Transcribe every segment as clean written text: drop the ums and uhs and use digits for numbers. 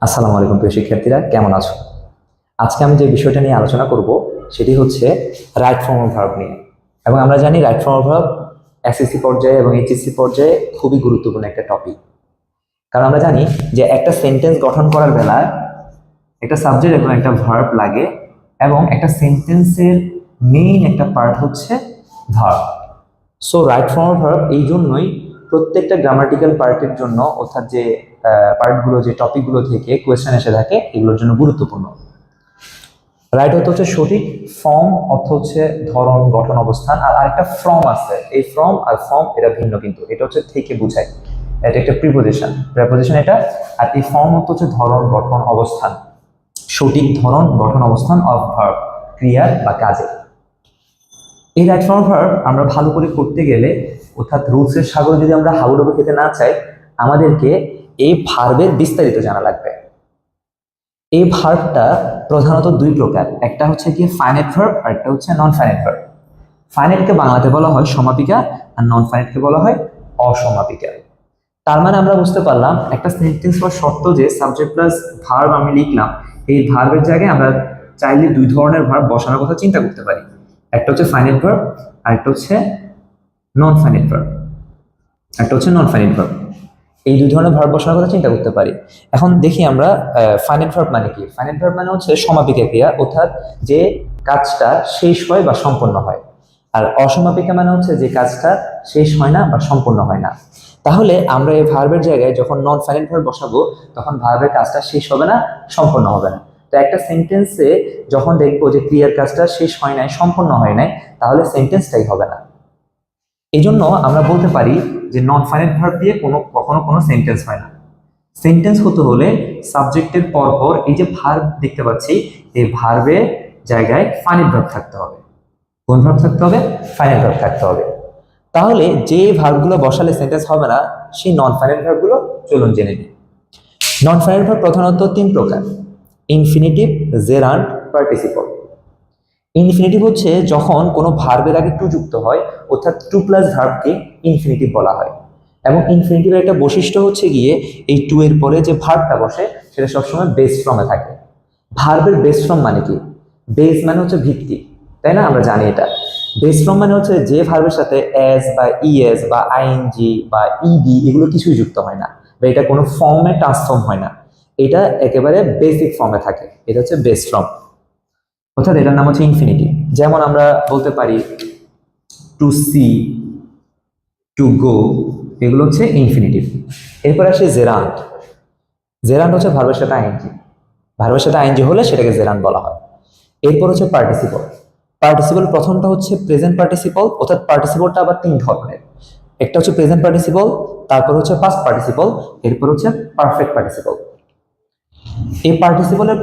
আসসালামু আলাইকুম প্রিয় শিক্ষার্থীরা, কেমন আছো? আজকে আমি যে বিষয়টা নিয়ে আলোচনা করব সেটি হচ্ছে রাইট ফর্ম অফ ভার্ব নিয়ে। এবং আমরা জানি right form of verb SSC পর্যায়ে এবং এইচএসসি পর্যায়ে খুবই গুরুত্বপূর্ণ একটা টপিক। কারণ আমরা জানি যে একটা সেন্টেন্স গঠন করার বেলায় একটা সাবজেক্ট এবং একটা ভার্ব লাগে, এবং একটা সেন্টেন্সের মেইন একটা পার্ট হচ্ছে verb. So right form of verb এই জন্যই প্রত্যেকটা গ্রামাটিক্যাল পার্টের জন্য, অর্থাৎ যে পার্টগুলো, যে টপিকগুলো থেকে কোয়েশ্চেন এসে থাকে, এগুলোর জন্য গুরুত্বপূর্ণ। রাইট অর্থ হচ্ছে সঠিক, ফর্ম অর্থ হচ্ছে ধরন, গঠন, অবস্থান, আর আরেকটা ফ্রম আছে। এই ফ্রম আর ফর্ম এটা ভিন্ন, কিন্তু এটা হচ্ছে থেকে বোঝায়, এটা একটা প্রিপোজিশন এটা। আর এই ফর্ম অর্থ হচ্ছে ধরন, গঠন, অবস্থান, সঠিক ধরন, গঠন, অবস্থান অফ ভার্ব, ক্রিয়ার বা কাজে। এই রাইট ফর্ম ভার্ব আমরা ভালো করে করতে গেলে, অর্থাৎ রুলসের সাগরে যদি আমরা হাবুডুবু খেতে না চাই, আমাদেরকে এই ভার্বের বিস্তারিত জানা লাগবে। এই ভার্বটা প্রধানত দুই প্রকার, একটা হচ্ছে কি ফাইনাইট ভার্ব আর একটা হচ্ছে নন ফাইনাইট ভার্ব। ফাইনাইটকে বাংলাতে বলা হয় সমাপিকা, আর নন ফাইনাইটকে বলা হয় অসমাপিকা। তার মানে আমরা বুঝতে পারলাম একটা সেন্টেন্স বা শর্ত যে সাবজেক্ট প্লাস ভার্ব আমি লিখলাম, এই ভার্বের জায়গায় আমরা চাইলে দুই ধরনের ভার্ব বসানোর কথা চিন্তা করতে পারি। একটা হচ্ছে ফাইনাইট ভার্ব আর একটা হচ্ছে নন ফাইনাইট ভার্ব। এই দুই ধরনের ভার্ব বসানোর কথা চিন্তা করতে পারি। এখন দেখি আমরা ফাইনাইট ভার্ব মানে কি। ফাইনাইট ভার্ব মানে হচ্ছে সমাপিকা ক্রিয়া, অর্থাৎ যে কাজটা শেষ হয় বা সম্পন্ন হয়। আর অসমাপিকা মানে হচ্ছে যে কাজটা শেষ হয় না বা সম্পন্ন হয় না। তাহলে আমরা এই ভার্বের জায়গায় যখন নন ফাইনাইট ভার্ব বসাবো, তখন ভার্বের কাজটা শেষ হবে না, সম্পন্ন হবে না। তো একটা সেন্টেন্সে যখন দেখবো যে ক্রিয়ার কাজটা শেষ হয় নাই, সম্পন্ন হয় নাই, তাহলে সেন্টেন্সটাই হবে না। এই জন্য আমরা বলতে পারি যে নন ফাইনাইট ভার্ব দিয়ে কখনো কোনো সেন্টেন্স হয় না। সেন্টেন্স হতে হলে সাবজেক্টের পরপর এই যে ভার্ব দেখতে পাচ্ছি, এই ভার্বের জায়গায় ফাইনাইট ভার্ব থাকতে হবে। কোন ভার্ব থাকতে হবে? ফাইনাইট ভার্ব থাকতে হবে। তাহলে যে ভার্বগুলো বসালে সেন্টেন্স হবে না, সেই নন ফাইনাইট ভার্বগুলো চলুন জেনে নিই। নন ফাইনাইট ভার্ব প্রধানত তিন প্রকার: ইনফিনিটিভ, জেরান্ড, পার্টিসিপল। ইনফিনিটিভ হচ্ছে যখন কোনো ভার্বের আগে টু যুক্ত হয়, অর্থাৎ টু প্লাস ভার্বকে ইনফিনিটিভ বলা হয়। এবং ইনফিনিটিভের একটা বৈশিষ্ট্য হচ্ছে গিয়ে এই টু এর পরে যে ভার্বটা বসে সেটা সবসময় বেস ফর্মে থাকে। ভার্বের বেস ফর্ম মানে কি? বেস মানে হচ্ছে ভিত্তি, তাই না? আমরা জানি এটা। বেস ফর্ম মানে হচ্ছে যে ভার্বের সাথে এস বা ইএস বা আইএনজি বা ইডি এগুলো কিছুই যুক্ত হয় না, বা এটা কোনো ফর্মে ট্রান্সফর্ম হয় না, এটা একেবারে বেসিক ফর্মে থাকে, এটা হচ্ছে বেস ফর্ম, অর্থাৎ এটার নাম হচ্ছে ইনফিনিটিভ। যেমন আমরা বলতে পারি টু সি, টু গো, এগুলো হচ্ছে ইনফিনিটিভ। এরপর আসে জেরান্ড। জেরান্ড হচ্ছে ভার্বের সাথে আইএনজি, ভার্বের সাথে আইএনজি হলে সেটাকে জেরান্ড বলা হয়। এরপর হচ্ছে পার্টিসিপল। পার্টিসিপল প্রথমটা হচ্ছে প্রেজেন্ট পার্টিসিপল, অর্থাৎ পার্টিসিপলটা আবার তিন ধরনের। একটা হচ্ছে প্রেজেন্ট পার্টিসিপল, তারপর হচ্ছে পাস্ট পার্টিসিপল, এরপর হচ্ছে পারফেক্ট পার্টিসিপল। এই পার্টিসিপলের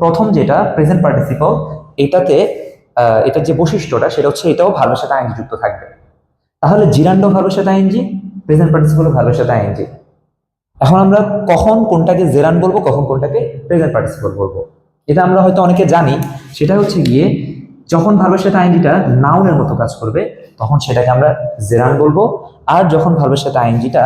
প্রথম যেটা প্রেজেন্ট পার্টিসিপল, এটাতে এটার যে বৈশিষ্ট্যটা সেটা হচ্ছে এটাও ভার্বের সাথে আইএনজি যুক্ত থাকবে। তাহলে জিরান্ডো ভার্বের সাথে আইএনজি, প্রেজেন্ট পার্টিসিপল ভার্বের সাথে আইএনজি। এখন আমরা কখন কোনটাকে জেরান বলবো, কখন কোনটাকে প্রেজেন্ট পার্টিসিপল বলবো, এটা আমরা হয়তো অনেকে জানি। সেটা হচ্ছে গিয়ে যখন ভার্বের সাথে আইএনজিটা নাউনের মতো কাজ করবে, তখন সেটাকে আমরা জেরান বলবো। আর যখন ভার্বের সাথে আইএনজিটা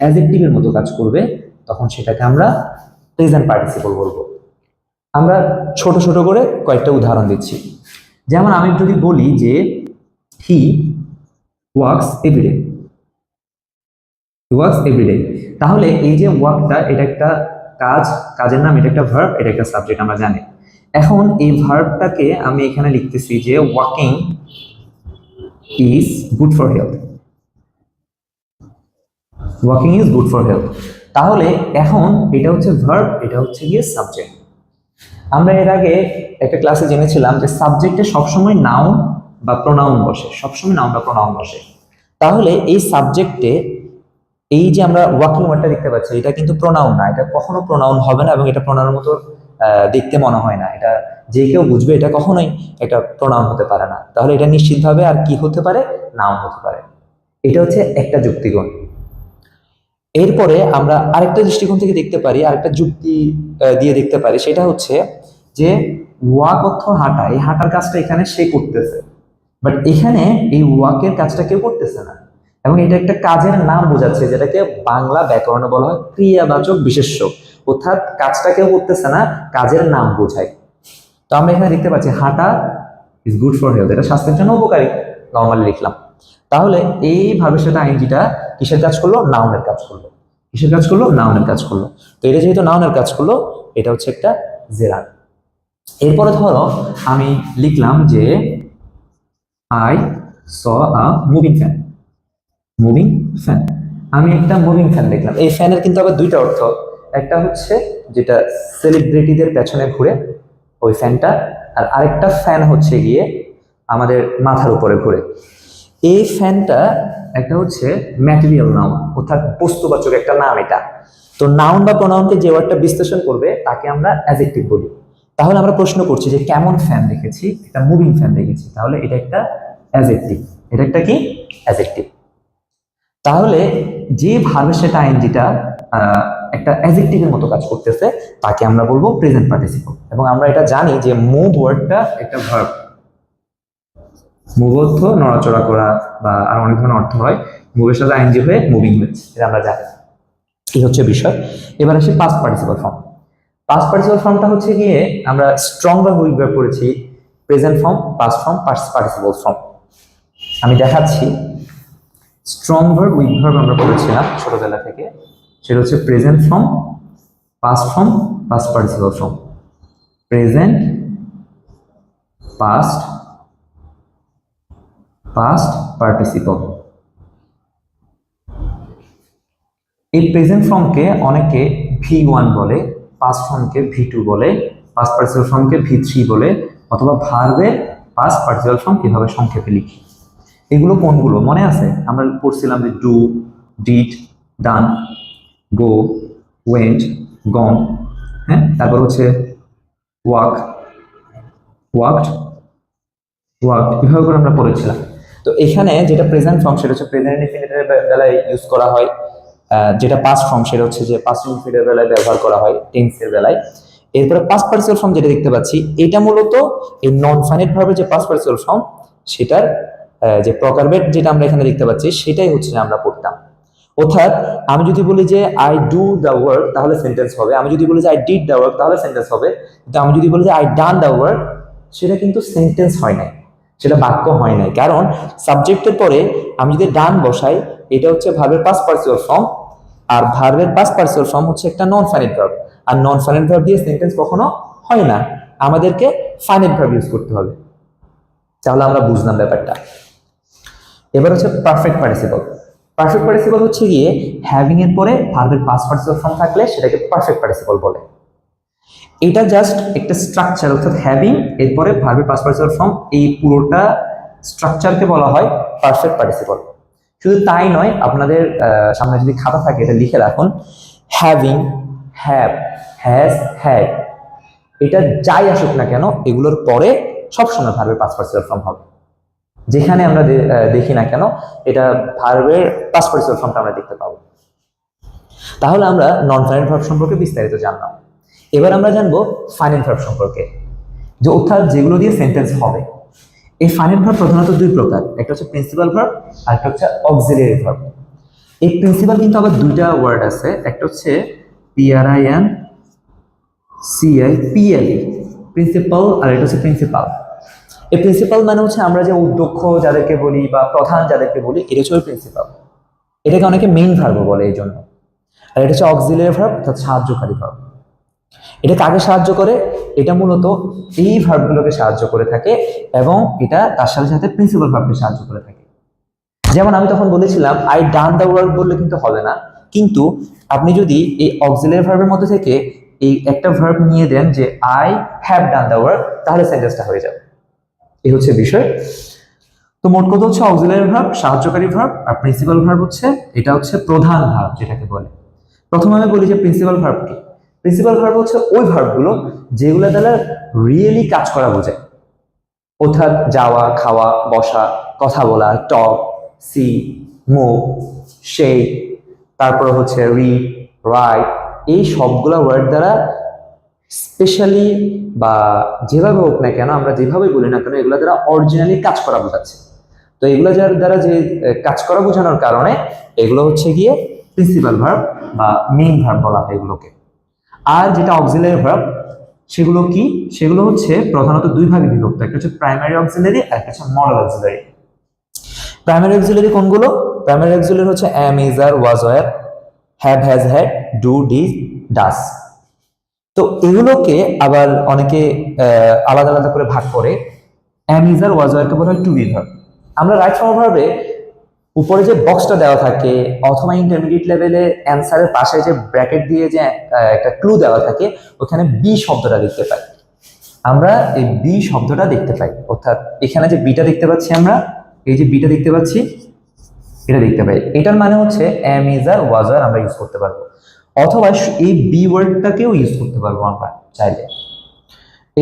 অ্যাডজেক্টিভের মতো কাজ করবে, তখন সেটাকে আমরা প্রেজেন্ট পার্টিসিপল বলবো। আমরা ছোট ছোট করে কয়েকটা উদাহরণ দিচ্ছি। যেমন আমি যদি বলি যে he works every day, works every day, তাহলে এই যে ওয়ার্কটা, এটা একটা কাজ, কাজের নাম, এটা একটা ভার্ব, এটা একটা সাবজেক্ট, আমরা জানি। এখন এই ভার্বটাকে আমি এখানে লিখতেছি যে walking is good for health, walking is good for health. তাহলে এখন এটা হচ্ছে ভার্ব, এটা হচ্ছে গিয়ে সাবজেক্ট। আমরা এর আগে একটা ক্লাসে জেনেছিলাম যে সাবজেক্টে সবসময় নাউন বা প্রোনাউন বসে, সবসময় নাউন বা প্রোনাউন বসে। তাহলে এই সাবজেক্টে এই যে আমরা ওয়াকিং ওয়ার্ডটা দেখতে পাচ্ছি, এটা কিন্তু প্রোনাউন না, এটা কখনো প্রোনাউন হবে না, এবং এটা প্রোনাউনের মতো দেখতে মনে হয় না। এটা যে কেউ বুঝবে এটা কখনোই একটা প্রোনাউন হতে পারে না। তাহলে এটা নিশ্চিতভাবে আর কি হতে পারে? নাউন হতে পারে। এটা হচ্ছে একটা যুক্তিগুণ। এরপরে আমরা আরেকটা দৃষ্টিকোণ থেকে দেখতে পারি, আরেকটা যুক্তি দিয়ে দেখতে পারি। সেটা হচ্ছে যে ওয়াক অর্থ হাঁটা, এই হাঁটার কাজটা এখানে সে করতেছে, বাট এখানে এই ওয়াকের কাজটা কেউ করতেছে না, এবং এটা একটা কাজের নাম বোঝাচ্ছে, যেটাকে বাংলা ব্যাকরণে বলা হয় ক্রিয়াবাচক বিশেষ্য, অর্থাৎ কাজটা কেউ করতেছে না, কাজের নাম বোঝায়। তো আমরা এখানে দেখতে পাচ্ছি হাঁটা ইজ গুড ফর হেলথ, এটা স্বাস্থ্যের জন্য উপকারী, নর্মালি লিখলাম। তাহলে এই ভার্বের সাথে আইএনজিটা কিসের কাজ করলো? নাউনের কাজ করলো। কিসের কাজ করলো? নাউনের কাজ করলো। তো এটা যেহেতু নাউনের কাজ করলো, এটা হচ্ছে একটা জেরার। এরপরে ধরো আমি লিখলাম যে I saw a moving fan. Moving fan, আমি একটা মুভিং ফ্যান দেখলাম। এই ফ্যানের কিন্তু আবার দুইটা অর্থ, একটা হচ্ছে যেটা সেলিব্রিটিদের পেছনে ঘুরে ওই ফ্যানটা, আর আরেকটা ফ্যান হচ্ছে গিয়ে আমাদের মাথার উপরে ঘুরে। এই ফ্যানটা একটা হচ্ছে ম্যাটেরিয়াল নাউন, অর্থাৎ বস্তুবাচক একটা নাম এটা। তো নাউন বা প্রোনাউনকে যে ওয়ার্ডটা বিশ্লেষণ করবে তাকে আমরা অ্যাডজেক্টিভ বলি। তাহলে আমরা প্রশ্ন করছি যে কেমন ফ্যান দেখেছি, একটা মুভিং ফ্যান দেখেছি, তাহলে এটা একটা অ্যাডজেক্টিভ। এটা একটা কি? অ্যাডজেক্টিভ। তাহলে যে ভার্বের সাথে আইএনজিটা একটা অ্যাডজেক্টিভের মতো কাজ করতেছে তাকে আমরা বলবো প্রেজেন্ট পার্টিসিপল। এবং আমরা এটা জানি যে মুভ ওয়ার্ডটা একটা ভার্ব। মুভ অর্থ নড়াচড়া করা বা আর অনেক ধরনের অর্থ হয়, মুভের সাথে আইএনজি হয়ে মুভিং হয়েছে, এটা আমরা জানি। এই হচ্ছে বিষয়। এবার আসি past participle form. Past participle ফর্মটা হচ্ছে গিয়ে আমরা স্ট্রং বা উইক ভার্ব পড়েছি, present form, past form, past participle form. আমি দেখাচ্ছি। স্ট্রং ভার্ব, উইক ভার্ব আমরা পড়েছিলাম ছোটবেলা থেকে, সেটা হচ্ছে present form, past form, past participle form. Present, past, past participle. এই প্রেজেন্ট ফর্মকে অনেকে V1 বলে, পাস্ট ফর্মকে V2 বলে, পাস্ট পার্টিসিপল ফর্মকে V3 বলে, অথবা ভার্বের পাস্ট পার্টিসিপল ফর্ম এভাবে সংক্ষেপে লিখি। এগুলো কোনগুলো মনে আছে? আমরা পড়ছিলাম যে do, did, done, go, went, gone, হ্যাঁ, তারপর হচ্ছে ওয়াক, ওয়াকড, ওয়াকড, এভাবে করে আমরা পড়েছিলাম। তো এখানে যেটা প্রেজেন্ট ফর্ম সেটা হচ্ছে প্রেজেন্ট ইনফিনিটিভের বেলায় ইউজ করা হয়, যেটা পাস্ট ফর্ম সেটা হচ্ছে যে পাস্ট ইনফিনিটিভের বেলায় ব্যবহার করা হয় টেন্সের বেলায়। এরপরে পাস্ট পার্টিসিপল ফর্ম যেটা দেখতে পাচ্ছি, এটা মূলত এই নন ফাইনাইট ভার্বের যে পাস্ট পার্টিসিপল ফর্ম সেটার যে প্রকারভেদ যেটা আমরা এখানে দেখতে পাচ্ছি সেটাই হচ্ছে যে আমরা পড়তাম। অর্থাৎ আমি যদি বলি যে আই ডু দ্য ওয়ার্ক তাহলে সেন্টেন্স হবে, আমি যদি বলি যে আই ডিড দ্য ওয়ার্ক তাহলে সেন্টেন্স হবে, কিন্তু আমি যদি বলি যে আই ডান দ্য ওয়ার্ক সেটা কিন্তু সেন্টেন্স হয় নাই, সেটা বাক্য হয় নাই। কারণ সাবজেক্টের পরে আমি যদি ডান বসাই, এটা হচ্ছে ভার্বের পাস্ট পার্টিসিপল ফর্ম, আর ভার্বের পাস্ট পার্টিসিপল ফর্ম হচ্ছে একটা নন ফাইনাইট ভার্ব, আর নন ফাইনাইট ভার্ব দিয়ে সেন্টেন্স কখনো হয় না, আমাদেরকে ফাইনাইট ভার্ব ইউজ করতে হবে। তাহলে আমরা বুঝলাম ব্যাপারটা। এবার হচ্ছে পারফেক্ট পার্টিসিপল। পারফেক্ট পার্টিসিপল হচ্ছে গিয়ে হ্যাভিং এর পরে ভার্বের পাস্ট পার্টিসিপল ফর্ম থাকলে সেটাকে পারফেক্ট পার্টিসিপল বলে। এটা জাস্ট একটা স্ট্রাকচার, অর্থাৎ হ্যাভিং এরপরে ভার্বের পাস্ট পার্টিসিপল ফর্ম, এই পুরোটা স্ট্রাকচারকে বলা হয় পারফেক্ট পার্টিসিপল। শুধু তাই নয়, আপনাদের সামনে যদি খাতা থাকে এটা লিখে রাখুন, হ্যাভিং, হ্যাভ, হ্যাজ, হ্যাড, এটা যাই আসুক না কেন এগুলোর পরে সবসময় ভার্বের পাস্ট পার্টিসিপল ফর্ম হবে। যেখানে আমরা দেখি না কেন এটা ভার্বের পাস্ট পার্টিসিপল ফর্মটা আমরা দেখতে পাবো। তাহলে আমরা নন ফাইনাইট ভার্ব সম্পর্কে বিস্তারিত জানলাম। এবার আমরা জানবো ফাইনাইট ভার্ব সম্পর্কে, যে অর্থাৎ যেগুলো দিয়ে সেন্টেন্স হবে। এই ফাইনাইট ভার্ব প্রধানত দুই প্রকার, একটা হচ্ছে প্রিন্সিপাল ভার্ব আর একটা হচ্ছে অক্সিলিয়ারি ভার্ব। এই প্রিন্সিপাল কিন্তু আবার দুইটা ওয়ার্ড আছে, একটা হচ্ছে PRINCIPLE প্রিন্সিপাল, আর এটা হচ্ছে প্রিন্সিপাল। এই প্রিন্সিপাল মানে হচ্ছে আমরা যে অধ্যক্ষ যাদেরকে বলি বা প্রধান যাদেরকে বলি, এটা হচ্ছে প্রিন্সিপাল। এটাকে অনেকে মেইন ভার্ব বলে এই জন্য। আর এটা হচ্ছে অক্সিলিয়ারি ভার্ব, অর্থাৎ সাহায্যকারী ভার্ব। এটা কাকে সাহায্য করে? এটা মূলত এই ভার্বগুলোকে সাহায্য করে থাকে, এবং এটা তার সাথে সাথে প্রিন্সিপাল ভার্বকে সাহায্য করে থাকে। যেমন আমি তখন বলেছিলাম আই ডান দ্য ওয়ার্ক বললে কিন্তু হবে না, কিন্তু আপনি যদি এই অক্সিলিয়ারি ভার্বের মধ্যে থেকে এই একটা ভার্ব নিয়ে দেন যে I have done the work, তাহলে সেন্টেন্সটা হয়ে যাবে। এই হচ্ছে বিষয়। তো মোট কথা হচ্ছে অক্সিলিয়ারি ভার্ব সাহায্যকারী ভার্ব, আর প্রিন্সিপাল ভার্ব হচ্ছে এটা হচ্ছে প্রধান ভার্ব যেটাকে বলে। প্রথমে আমি বলি যে প্রিন্সিপাল ভার্ব কি। প্রিন্সিপাল ভার্ব হচ্ছে ওই ভার্বগুলো যেগুলো দ্বারা রিয়েলি কাজ করা বোঝায়, অর্থাৎ যাওয়া, খাওয়া, বসা, কথা বলা, টক, সি, মুভ, সেই, তারপরে হচ্ছে রিড, রাইট, এই সবগুলা ওয়ার্ড দ্বারা স্পেশালি বা যেভাবে হোক না কেন, আমরা যেভাবে বলি না কেন, এগুলো দ্বারা অরিজিনালি কাজ করা বোঝাচ্ছে। তো এগুলো যার দ্বারা যে কাজ করা বোঝানোর কারণে এগুলো হচ্ছে গিয়ে প্রিন্সিপাল ভার্ব বা মেইন ভার্ব বলা হয় এগুলোকে। আর যেটা অক্সিলারি ভার্ব সেগুলো কি, সেগুলো হচ্ছে প্রধানত দুই ভাগে বিভক্ত, একটা হচ্ছে প্রাইমারি অক্সিলারি আর একটা হচ্ছে মডেল অক্সিলারি। প্রাইমারি অক্সিলারি কোনগুলো? প্রাইমারি অক্সিলারি হচ্ছে am, is, are, was, were, have, has, had, do, did, does। তো এগুলোকে আবার অনেকে আলাদা আলাদা করে ভাগ করে। am, is, are, was, were কে বলা হয় টু বি ভার্ব। আমরা রাইট ফর্ম ভার্বে উপরে যে বক্সটা দেওয়া থাকে অথবা ইন্টারমিডিয়েট লেভেলে অ্যান্সারের পাশে যে ব্র্যাকেট দিয়ে যে একটা ক্লু দেওয়া থাকে, ওখানে বি শব্দটা দেখতে পাই। আমরা এই বি শব্দটা দেখতে পাই, অর্থাৎ এখানে যে বিটা দেখতে পাচ্ছি আমরা, এই যে বিটা দেখতে পাচ্ছি, এটা দেখতে পাই। এটার মানে হচ্ছে am, is, are, was, were আমরা ইউজ করতে পারবো, অথবা এই বি ওয়ার্ডটাকেও ইউজ করতে পারবো আমরা চাইলে।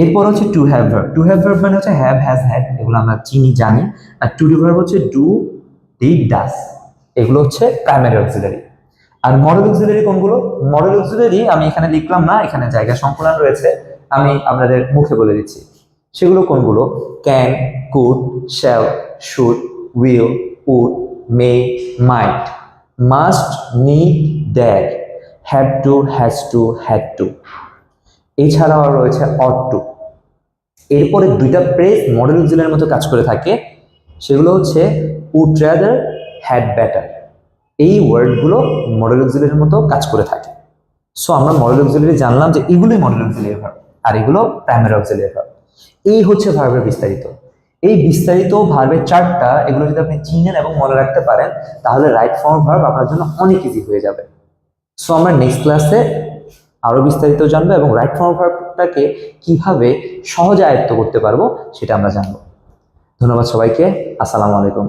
এরপর হচ্ছে to have verb. To have verb মানে হচ্ছে হ্যাভ, হ্যাজ, হ্যাড, এগুলো আমরা চিনি জানি। আর টু ডু ভার্ব হচ্ছে ডু, ডিড, ডাজ, এগুলো হচ্ছে প্রাইমারি অক্সিলারি। আর মডেল অক্সিলারি কোনগুলো? মডেল অক্সিলারি আমি এখানে লিখলাম না, এখানে জায়গা সংকুলান রয়েছে, আমি আপনাদের মুখে বলে দিচ্ছি। সেগুলো কোনগুলো? Can, could, shall, should, will, would, may, might, must, need, dare, have to, has to, had to. এছাড়াও রয়েছে অট টু। এরপরে দুইটা প্রেস মডেল অক্সিলারির মতো কাজ করে থাকে, সেগুলো হচ্ছে উড রাদার, হ্যাড বেটার। এই ওয়ার্ডগুলো মডেল অক্সিলারির মতো কাজ করে থাকে। সো আমরা মডেল অক্সিলারি জানলাম যে এগুলোই মডেল অক্সিলারি ভার্ব আর এগুলো প্রাইমারি অক্সিলারি ভার্ব। এই হচ্ছে ভার্বের বিস্তারিত। এই বিস্তারিত ভার্বের চার্টটা, এগুলো যদি আপনি চিনেন এবং মনে রাখতে পারেন, তাহলে রাইট ফর্ম ভার্ব আপনার জন্য অনেক ইজি হয়ে যাবে। সো আমরা নেক্সট ক্লাসে আরো বিস্তারিত জানবো এবং রাইট ফর্ম ভার্বটাকে কিভাবে সহজে আয়ত্ত করতে পারবো সেটা আমরা জানবো। ধন্যবাদ সবাইকে। আসসালামু আলাইকুম।